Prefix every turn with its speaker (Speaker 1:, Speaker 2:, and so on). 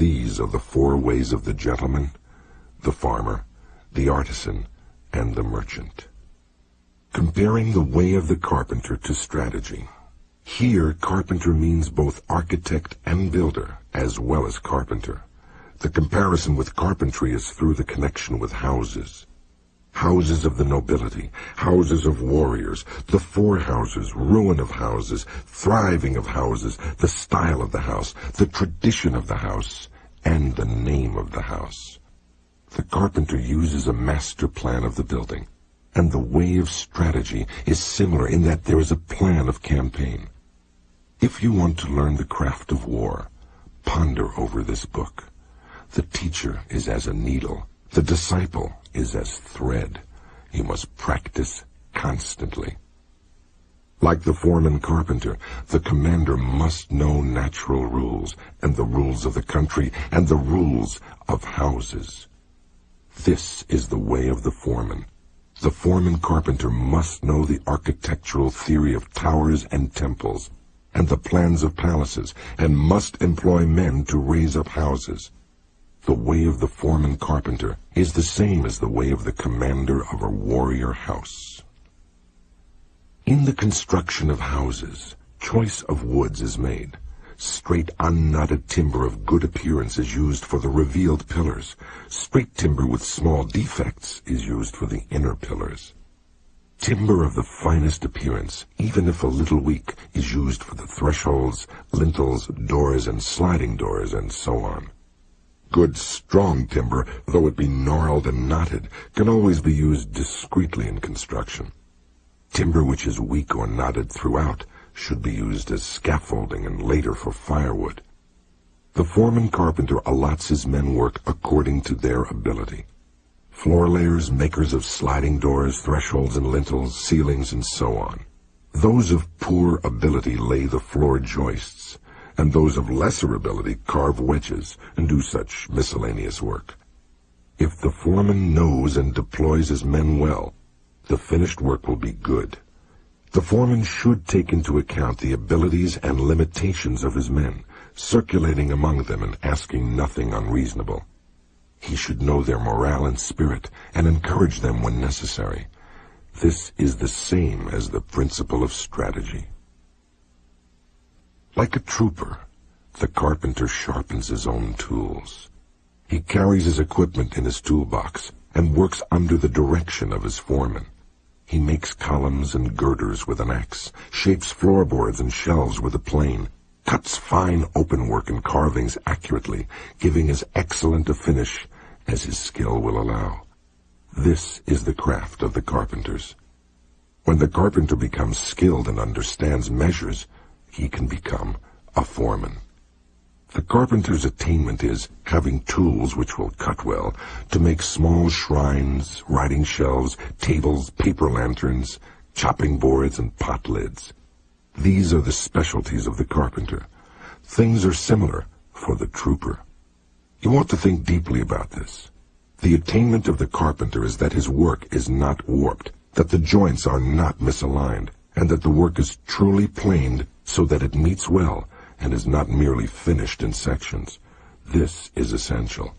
Speaker 1: These are the four ways of the gentleman, the farmer, the artisan, and the merchant. Comparing the way of the carpenter to strategy. Here, carpenter means both architect and builder, as well as carpenter. The comparison with carpentry is through the connection with houses. Houses of the nobility, houses of warriors, the four houses, ruin of houses, thriving of houses, the style of the house, the tradition of the house, and the name of the house. The carpenter uses a master plan of the building, and the way of strategy is similar in that there is a plan of campaign. If you want to learn the craft of war, ponder over this book. The teacher is as a needle, the disciple is as thread. You must practice constantly. Like the foreman carpenter, the commander must know natural rules, and the rules of the country, and the rules of houses. This is the way of the foreman. The foreman carpenter must know the architectural theory of towers and temples, and the plans of palaces, and must employ men to raise up houses. The way of the foreman carpenter is the same as the way of the commander of a warrior house. In the construction of houses, choice of woods is made. Straight, unknotted timber of good appearance is used for the revealed pillars. Straight timber with small defects is used for the inner pillars. Timber of the finest appearance, even if a little weak, is used for the thresholds, lintels, doors, and sliding doors, and so on. Good, strong timber, though it be gnarled and knotted, can always be used discreetly in construction. Timber which is weak or knotted throughout should be used as scaffolding and later for firewood. The foreman carpenter allots his men work according to their ability. Floor layers, makers of sliding doors, thresholds and lintels, ceilings, and so on. Those of poor ability lay the floor joists, and those of lesser ability carve wedges and do such miscellaneous work. If the foreman knows and deploys his men well, the finished work will be good. The foreman should take into account the abilities and limitations of his men, circulating among them and asking nothing unreasonable. He should know their morale and spirit and encourage them when necessary. This is the same as the principle of strategy. Like a trooper, the carpenter sharpens his own tools. He carries his equipment in his toolbox and works under the direction of his foreman. He makes columns and girders with an axe, shapes floorboards and shelves with a plane, cuts fine openwork and carvings accurately, giving as excellent a finish as his skill will allow. This is the craft of the carpenters. When the carpenter becomes skilled and understands measures, he can become a foreman. The carpenter's attainment is having tools which will cut well to make small shrines, writing shelves, tables, paper lanterns, chopping boards, and pot lids. These are the specialties of the carpenter. Things are similar for the trooper. You want to think deeply about this. The attainment of the carpenter is that his work is not warped, that the joints are not misaligned, and that the work is truly planed so that it meets well and is not merely finished in sections. This is essential.